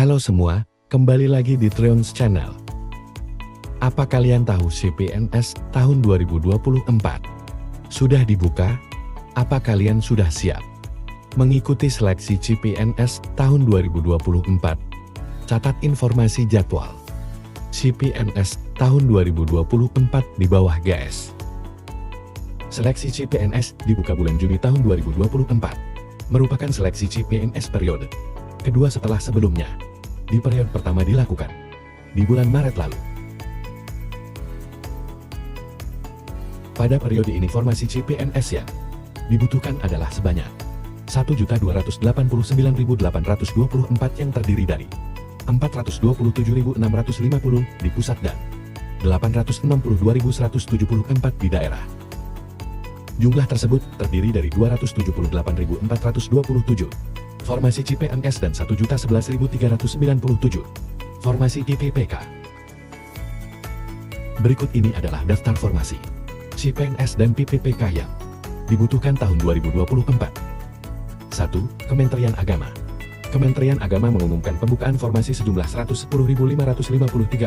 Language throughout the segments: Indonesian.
Halo semua, kembali lagi di Trions Channel. Apa kalian tahu CPNS tahun 2024? Sudah dibuka? Apa kalian sudah siap mengikuti seleksi CPNS tahun 2024? Catat informasi jadwal CPNS tahun 2024 di bawah guys. Seleksi CPNS dibuka bulan Juni tahun 2024. Merupakan seleksi CPNS periode kedua setelah sebelumnya. Di periode pertama dilakukan di bulan Maret lalu. Pada periode ini formasi CPNS yang dibutuhkan adalah sebanyak 1.289.824 yang terdiri dari 427.650 di pusat dan 862.174 di daerah. Jumlah tersebut terdiri dari 278.427 formasi CPNS dan 1.011.397 formasi IPPK. Berikut ini adalah daftar formasi CPNS dan PPPK yang dibutuhkan tahun 2024. 1. Kementerian Agama. Kementerian Agama mengumumkan pembukaan formasi sejumlah 110.553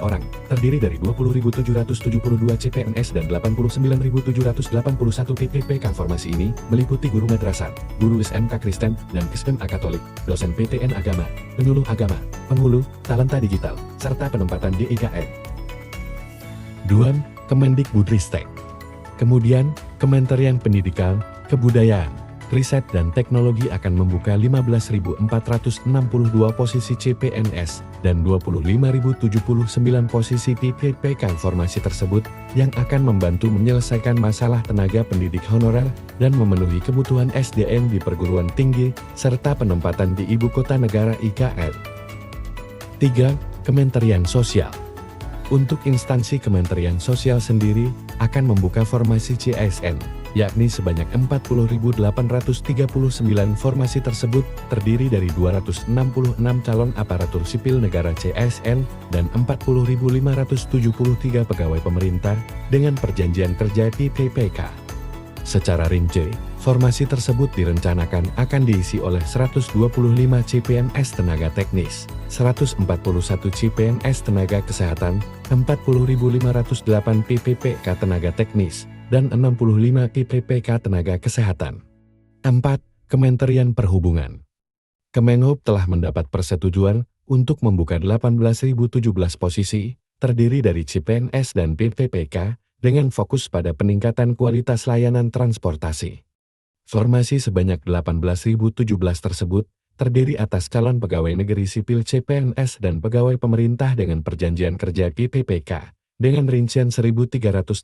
orang, terdiri dari 20.772 CPNS dan 89.781 PPPK. Formasi ini meliputi guru madrasah, guru SMK Kristen, dan SMA Katolik, dosen PTN Agama, penyuluh agama, penghulu, talenta digital, serta penempatan di IKN. 2. Kemendikbudristek. Kemudian, Kementerian Pendidikan, Kebudayaan, Riset dan Teknologi akan membuka 15.462 posisi CPNS dan 25.079 posisi PPPK. Formasi tersebut yang akan membantu menyelesaikan masalah tenaga pendidik honorer dan memenuhi kebutuhan SDM di perguruan tinggi, serta penempatan di Ibu Kota Negara IKN. 3. Kementerian Sosial. Untuk instansi Kementerian Sosial sendiri akan membuka formasi CSN, yakni sebanyak 40.839 formasi tersebut terdiri dari 266 calon aparatur sipil negara CSN dan 40.573 pegawai pemerintah dengan perjanjian kerja PPPK. Secara rinci, formasi tersebut direncanakan akan diisi oleh 125 CPNS tenaga teknis, 141 CPNS tenaga kesehatan, 40.508 PPPK tenaga teknis, dan 65 PPPK tenaga kesehatan. 4. Kementerian Perhubungan. Kemenhub telah mendapat persetujuan untuk membuka 18.017 posisi, terdiri dari CPNS dan PPPK, dengan fokus pada peningkatan kualitas layanan transportasi. Formasi sebanyak 18.017 tersebut terdiri atas calon pegawai negeri sipil CPNS dan pegawai pemerintah dengan perjanjian kerja PPPK, dengan rincian 1.385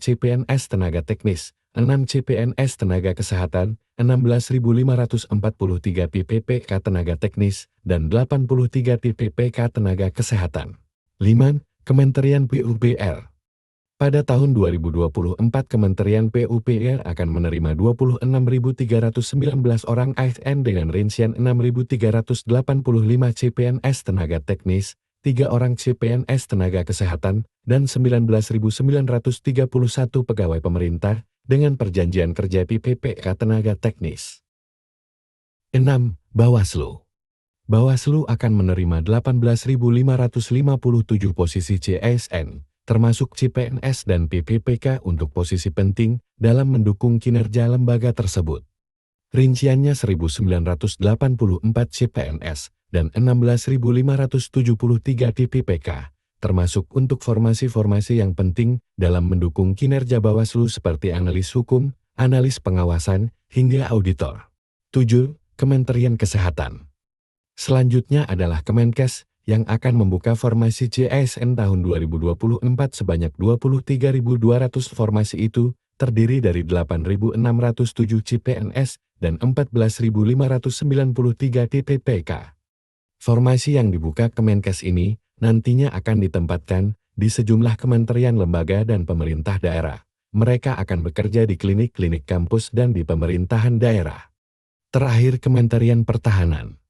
CPNS tenaga teknis, 6 CPNS tenaga kesehatan, 16.543 PPPK tenaga teknis, dan 83 PPPK tenaga kesehatan. 5. Kementerian PUPR. Pada tahun 2024 Kementerian PUPR akan menerima 26.319 orang ASN dengan rincian 6.385 CPNS tenaga teknis, 3 orang CPNS tenaga kesehatan, dan 19.931 pegawai pemerintah dengan perjanjian kerja PPPK tenaga teknis. 6. Bawaslu. Bawaslu akan menerima 18.557 posisi CSN, termasuk CPNS dan PPPK untuk posisi penting dalam mendukung kinerja lembaga tersebut. Rinciannya 1.984 CPNS dan 16.573 PPPK, termasuk untuk formasi-formasi yang penting dalam mendukung kinerja Bawaslu seperti analis hukum, analis pengawasan, hingga auditor. 7. Kementerian Kesehatan. Selanjutnya adalah Kemenkes, yang akan membuka formasi CSN tahun 2024 sebanyak 23.200 formasi itu, terdiri dari 8.607 CPNS dan 14.593 PPPK. Formasi yang dibuka Kemenkes ini nantinya akan ditempatkan di sejumlah kementerian lembaga dan pemerintah daerah. Mereka akan bekerja di klinik-klinik kampus dan di pemerintahan daerah. Terakhir, Kementerian Pertahanan.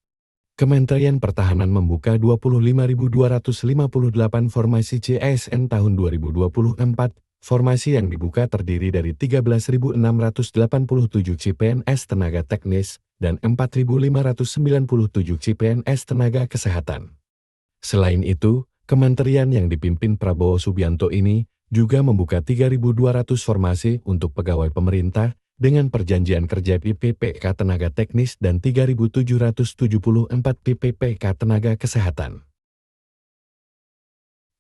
Kementerian Pertahanan membuka 25.258 formasi CSN tahun 2024. Formasi yang dibuka terdiri dari 13.687 CPNS tenaga teknis dan 4.597 CPNS tenaga kesehatan. Selain itu, kementerian yang dipimpin Prabowo Subianto ini juga membuka 3.200 formasi untuk pegawai pemerintah dengan perjanjian kerja PPPK tenaga teknis dan 3.774 PPPK tenaga kesehatan.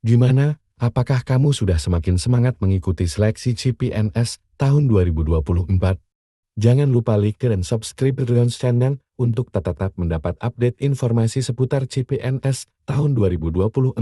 Gimana? Apakah kamu sudah semakin semangat mengikuti seleksi CPNS tahun 2024? Jangan lupa like dan subscribe channel untuk tetap mendapat update informasi seputar CPNS tahun 2024.